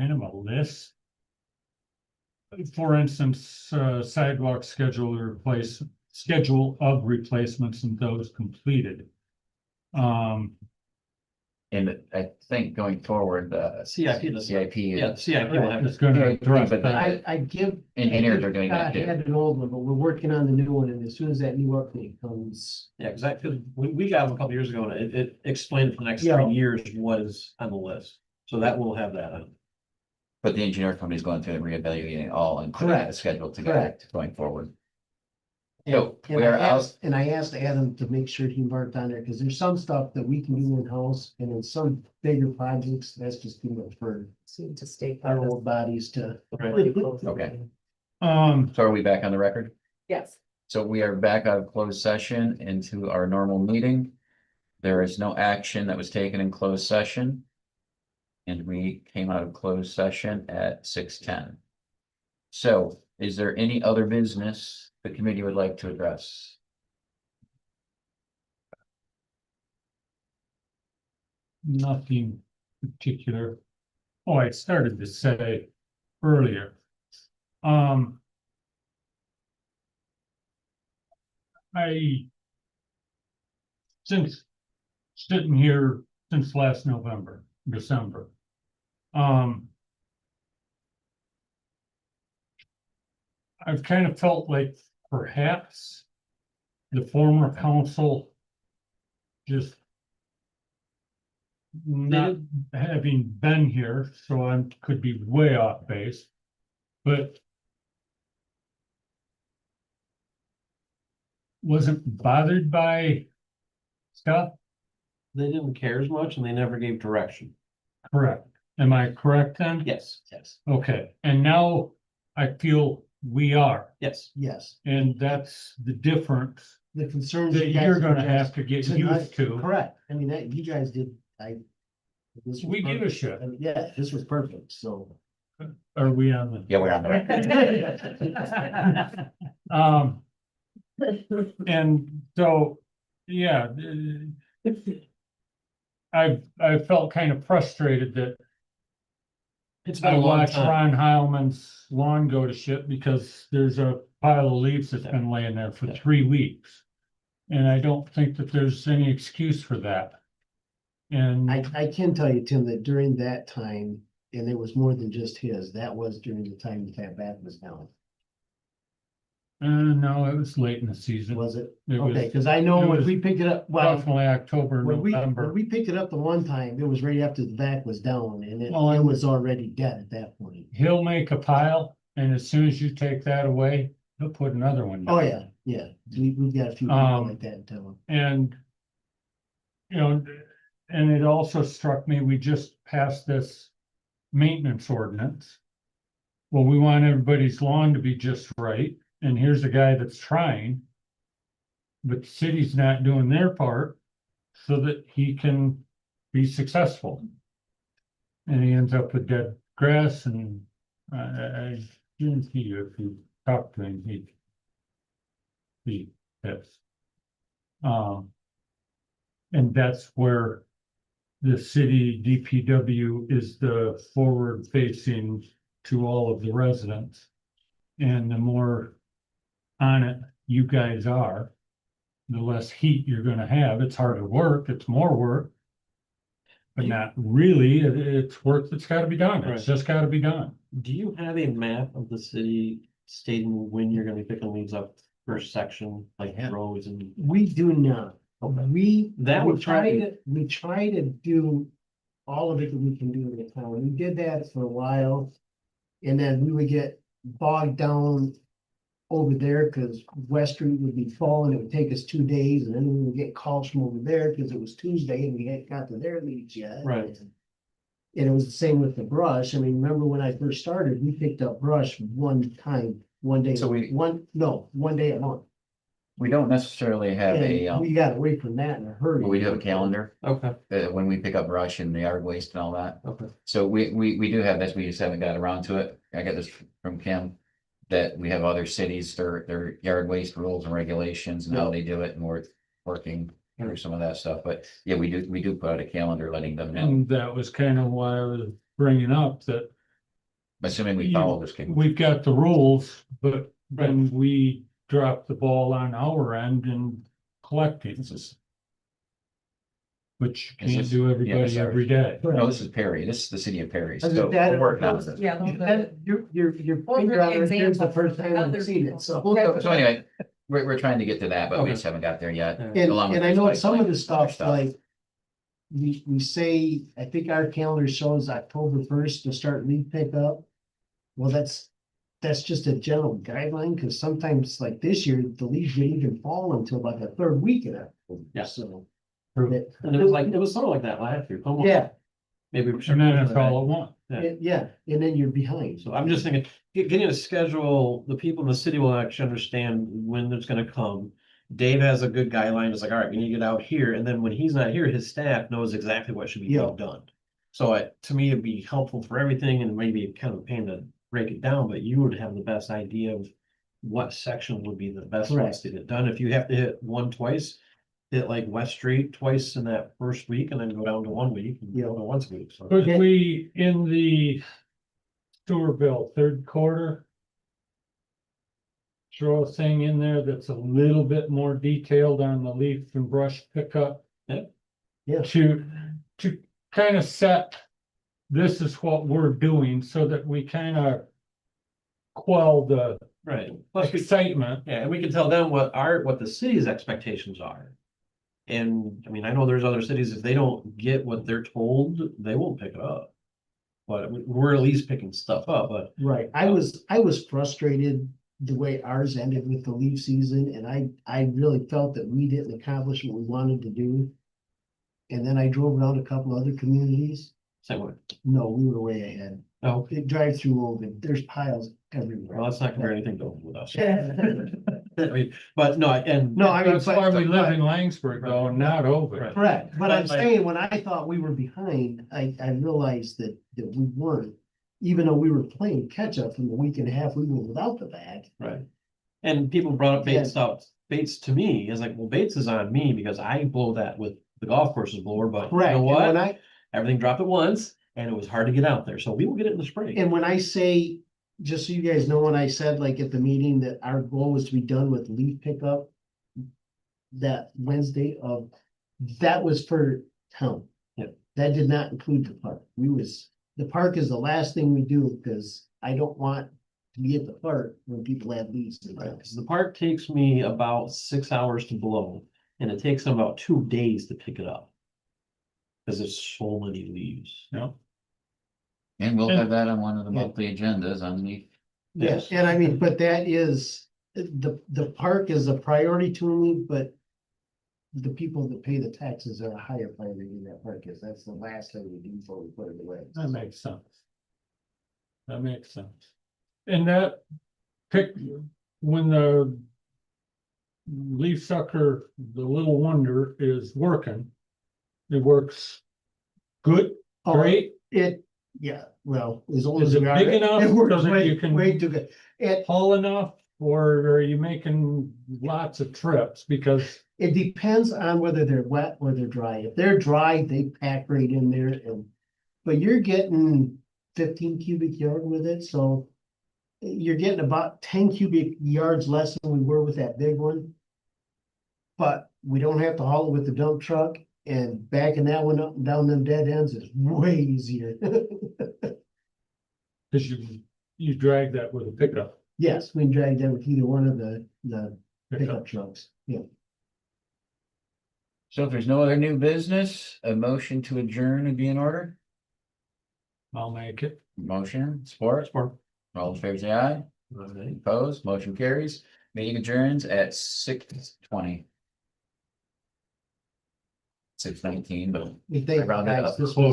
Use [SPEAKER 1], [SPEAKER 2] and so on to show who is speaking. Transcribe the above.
[SPEAKER 1] kind of a list. For instance, sidewalk schedule of replacements and those completed.
[SPEAKER 2] And I think going forward, the
[SPEAKER 3] CIP,
[SPEAKER 2] CIP.
[SPEAKER 3] yeah, CIP will have
[SPEAKER 1] It's
[SPEAKER 3] to.
[SPEAKER 1] gonna
[SPEAKER 2] Yeah,
[SPEAKER 1] address
[SPEAKER 2] but
[SPEAKER 1] that.
[SPEAKER 4] I give.
[SPEAKER 2] Engineers are doing that
[SPEAKER 4] I
[SPEAKER 2] too.
[SPEAKER 4] had an old one, but we're working on the new one, and as soon as that new update comes.
[SPEAKER 3] Yeah, exactly. We got them a couple years ago and it explained for the next
[SPEAKER 4] Yeah.
[SPEAKER 3] 3 years what is on the list. So that will have that on.
[SPEAKER 2] But the engineer company is going through and reevaluating it all and putting a
[SPEAKER 4] Correct.
[SPEAKER 2] schedule together
[SPEAKER 4] Correct.
[SPEAKER 2] going forward.
[SPEAKER 4] And,
[SPEAKER 2] So
[SPEAKER 4] and
[SPEAKER 2] we are
[SPEAKER 4] I
[SPEAKER 2] out.
[SPEAKER 4] asked, and I asked Adam to make sure he marked on there, because there's some stuff that we can do in-house, and in some bigger projects, that's just too much for
[SPEAKER 5] Seem to stay.
[SPEAKER 4] our old bodies to.
[SPEAKER 2] Okay.
[SPEAKER 1] Um,
[SPEAKER 2] So are we back on the record?
[SPEAKER 5] Yes.
[SPEAKER 2] So we are back out of closed session into our normal meeting. There is no action that was taken in closed session. And we came out of closed session at 6:10. So is there any other business the committee would like to address?
[SPEAKER 1] nothing particular. Oh, I started to say earlier. Since sitting here since last November, December. I've kind of felt like perhaps the former council just not having been here, so I could be way off base, but wasn't bothered by stuff.
[SPEAKER 3] They didn't care as much and they never gave direction.
[SPEAKER 1] Correct. Am I correct then?
[SPEAKER 3] Yes, yes,
[SPEAKER 1] Okay, and now I feel we are,
[SPEAKER 3] yes.
[SPEAKER 4] Yes,
[SPEAKER 1] and that's the difference
[SPEAKER 4] the concerns.
[SPEAKER 1] that
[SPEAKER 4] you guys
[SPEAKER 1] you're gonna
[SPEAKER 4] addressed
[SPEAKER 1] have to get
[SPEAKER 4] tonight-
[SPEAKER 1] used to.
[SPEAKER 4] Correct, I mean, that, you guys did, this was
[SPEAKER 1] We give a
[SPEAKER 4] perfect.
[SPEAKER 1] shit.
[SPEAKER 4] I mean, yeah, this was perfect, so.
[SPEAKER 1] Are we on the?
[SPEAKER 2] Yeah, we're on the record.
[SPEAKER 1] And so, yeah. I felt kind of frustrated that
[SPEAKER 3] It's been
[SPEAKER 1] I
[SPEAKER 3] a long
[SPEAKER 1] watched
[SPEAKER 3] time.
[SPEAKER 1] Ron Heilman's lawn go to shit because there's a pile of leaves that's been laying there for 3 weeks. And I don't think that there's any excuse for that. And
[SPEAKER 4] I can tell you, Tim, that during that time, and it was more than just his, that was during the time that bath was down,
[SPEAKER 1] no, it was late in the season.
[SPEAKER 4] was it?
[SPEAKER 1] It was
[SPEAKER 4] Okay, cause I know
[SPEAKER 1] it
[SPEAKER 4] when
[SPEAKER 1] was
[SPEAKER 4] we picked it up, well,
[SPEAKER 1] definitely October,
[SPEAKER 4] when
[SPEAKER 1] November.
[SPEAKER 4] we picked it up the one time, it was right after the back was down, and
[SPEAKER 1] Well,
[SPEAKER 4] it
[SPEAKER 1] and-
[SPEAKER 4] was already dead at that point.
[SPEAKER 1] He'll make a pile, and as soon as you take that away, he'll put another one down.
[SPEAKER 4] Oh, yeah, yeah, we've got a few people like that in town.
[SPEAKER 1] And, you know, and it also struck me, we just passed this maintenance ordinance. Well, we want everybody's lawn to be just right, and here's a guy that's trying. But the city's not doing their part so that he can be successful. And he ends up with dead grass, and I guarantee you, if you talk to him, he'd be pissed. And that's where the city DPW is the forward facing to all of the residents. And the more on it you guys are, the less heat you're gonna have. It's harder work, it's more work. But not really, it's work that's gotta be done. It's
[SPEAKER 3] Right.
[SPEAKER 1] just gotta be done.
[SPEAKER 3] Do you have a map of the city stating when you're gonna be picking leaves up first section, like
[SPEAKER 2] Yeah.
[SPEAKER 3] roads and?
[SPEAKER 4] We do not.
[SPEAKER 3] That would try
[SPEAKER 4] We try to do all of it that we can do in the town. We did that for a while. And then we would get bogged down over there because West Street would be full and it would take us 2 days. And then we would get calls from over there because it was Tuesday and we hadn't got to their leads yet.
[SPEAKER 3] Right.
[SPEAKER 4] And it was the same with the brush. I mean, remember when I first started, we picked up brush one time, one day,
[SPEAKER 2] So
[SPEAKER 4] one day a month.
[SPEAKER 2] We don't necessarily have a,
[SPEAKER 4] And we got away from that in a hurry.
[SPEAKER 2] we do have a calendar,
[SPEAKER 3] Okay,
[SPEAKER 2] when we pick up brush and the yard waste and all that.
[SPEAKER 3] okay.
[SPEAKER 2] So we do have this, we just haven't got around to it. I got this from Kim. That we have other cities, their yard waste rules and regulations and how they do it, and we're working through some of that stuff, but yeah, we do put out a calendar letting them know.
[SPEAKER 1] And that was kind of why I was bringing up that
[SPEAKER 2] assuming we follow this.
[SPEAKER 1] We've got the rules, but then we drop the ball on our end and collecting,
[SPEAKER 2] This is,
[SPEAKER 1] which you
[SPEAKER 2] Is
[SPEAKER 1] can't
[SPEAKER 2] this-
[SPEAKER 1] do
[SPEAKER 2] yeah,
[SPEAKER 1] everybody
[SPEAKER 2] sorry.
[SPEAKER 1] every day.
[SPEAKER 2] no, this is Perry. This is the city of Perry.
[SPEAKER 4] Is it
[SPEAKER 2] So
[SPEAKER 4] that-
[SPEAKER 2] we're working on it.
[SPEAKER 5] Yeah.
[SPEAKER 4] Your
[SPEAKER 5] Well,
[SPEAKER 4] finger
[SPEAKER 5] for
[SPEAKER 4] on it, here's the
[SPEAKER 5] example,
[SPEAKER 4] first time I've
[SPEAKER 5] other
[SPEAKER 4] seen
[SPEAKER 5] people.
[SPEAKER 4] it, so.
[SPEAKER 2] So anyway, we're trying to get to that, but we
[SPEAKER 3] Okay.
[SPEAKER 2] just haven't got there yet.
[SPEAKER 4] And,
[SPEAKER 2] Along with
[SPEAKER 4] and I know
[SPEAKER 2] like-
[SPEAKER 4] some of the
[SPEAKER 2] other
[SPEAKER 4] stuff, like, we say, I think our calendar shows October first to start leaf pickup. Well, that's just a general guideline, because sometimes like this year, the leaves didn't even fall until about the third week of October.
[SPEAKER 3] Yeah.
[SPEAKER 4] So.
[SPEAKER 1] True.
[SPEAKER 3] And it was sort of like that last year. almost.
[SPEAKER 4] Yeah,
[SPEAKER 3] Maybe we should.
[SPEAKER 1] And then it's all at once.
[SPEAKER 4] yeah, and then you're behind.
[SPEAKER 3] So I'm just thinking, getting a schedule, the people in the city will actually understand when it's gonna come. Dave has a good guideline, it's like, all right, we need to get out here, and then when he's not here, his staff knows exactly what should be
[SPEAKER 4] Yeah.
[SPEAKER 3] done. So to me, it'd be helpful for everything, and maybe kind of a pain to break it down, but you would have the best idea of what section would be the best ones to get done. If you have to hit one twice, hit like West Street twice in that first week, and then go down to 1 week, and go to once a week, so.
[SPEAKER 1] Could we, in the sewer bill, third quarter, throw a thing in there that's a little bit more detailed on the leaf and brush pickup?
[SPEAKER 4] Yeah.
[SPEAKER 1] To kind of set, this is what we're doing, so that we kind of quell the
[SPEAKER 3] Right. Plus,
[SPEAKER 1] excitement.
[SPEAKER 3] yeah, and we can tell them what the city's expectations are. And I mean, I know there's other cities, if they don't get what they're told, they won't pick it up. But we're at least picking stuff up, but
[SPEAKER 4] Right, I was frustrated the way ours ended with the leaf season, and I really felt that we didn't accomplish what we wanted to do. And then I drove around a couple other communities.
[SPEAKER 3] same way.
[SPEAKER 4] No, we were way ahead.
[SPEAKER 3] No,
[SPEAKER 4] It drive through Ovid, there's piles everywhere.
[SPEAKER 3] well, let's not compare anything to with us.
[SPEAKER 4] Yeah.
[SPEAKER 3] I mean, but no, and.
[SPEAKER 4] No, I mean,
[SPEAKER 1] That's why we
[SPEAKER 4] but-
[SPEAKER 1] live in Laingsburg though, and not over.
[SPEAKER 3] Right.
[SPEAKER 4] Correct, but I'm
[SPEAKER 3] But, like-
[SPEAKER 4] saying, when I thought we were behind, I realized that we weren't. Even though we were playing catch up from the week and a half we were without the bag.
[SPEAKER 3] Right. And people brought up Bates
[SPEAKER 4] Yeah.
[SPEAKER 3] stuff. Bates to me is like, well, Bates is on me because I blow that with the golf course's blower, but you
[SPEAKER 4] Correct,
[SPEAKER 3] know
[SPEAKER 4] and
[SPEAKER 3] what?
[SPEAKER 4] when I,
[SPEAKER 3] Everything dropped at once and it was hard to get out there. So we will get it in the spring.
[SPEAKER 4] and when I say, just so you guys know, when I said like at the meeting that our goal was to be done with leaf pickup. That Wednesday that was for town.
[SPEAKER 3] Yep.
[SPEAKER 4] That did not include the park. The park is the last thing we do, because I don't want to be at the park when people have leaves. in
[SPEAKER 3] Right,
[SPEAKER 4] town.
[SPEAKER 3] 'cause the park takes me about 6 hours to blow, and it takes them about 2 days to pick it up. Cause there's so many leaves.
[SPEAKER 1] No,
[SPEAKER 2] And we'll
[SPEAKER 1] And-
[SPEAKER 2] have that on one of the
[SPEAKER 4] Yeah.
[SPEAKER 2] monthly agendas on the,
[SPEAKER 4] Yes, and I mean, but that is, the park is a priority to me, but. The people that pay the taxes are a higher priority than that park is. That's the last thing we do before we put it away.
[SPEAKER 1] that makes sense. That makes sense. And that when the leaf sucker, the little wonder is working, it works good,
[SPEAKER 4] Oh,
[SPEAKER 1] great,
[SPEAKER 4] Yeah, well, as old
[SPEAKER 1] Is
[SPEAKER 4] as
[SPEAKER 1] it
[SPEAKER 4] we are.
[SPEAKER 1] big enough
[SPEAKER 4] It
[SPEAKER 1] so
[SPEAKER 4] works
[SPEAKER 1] that
[SPEAKER 4] way,
[SPEAKER 1] you can-
[SPEAKER 4] way too good.
[SPEAKER 1] tall enough, or are you making lots of trips? Because
[SPEAKER 4] It depends on whether they're wet or they're dry. If they're dry, they pack right in there but you're getting 15 cubic yard with it, so. You're getting about 10 cubic yards less than we were with that big one. But we don't have to haul it with the dump truck, and backing that one up and down them dead ends is way easier.
[SPEAKER 1] Cause you drag that with a pickup.
[SPEAKER 4] Yes, we can drag that with either one of the
[SPEAKER 1] Pickup.
[SPEAKER 4] pickup trucks, yeah.
[SPEAKER 2] so if there's no other new business, a motion to adjourn would be in order.
[SPEAKER 1] I'll make it.
[SPEAKER 2] Motion, support,
[SPEAKER 3] Sport.
[SPEAKER 2] all in favor, say aye.
[SPEAKER 3] Alright.
[SPEAKER 2] Opposed, motion carries. Meeting adjourns at 6:20. 6:19, but
[SPEAKER 4] We think,
[SPEAKER 2] I rounded
[SPEAKER 4] guys,
[SPEAKER 2] up.
[SPEAKER 4] this was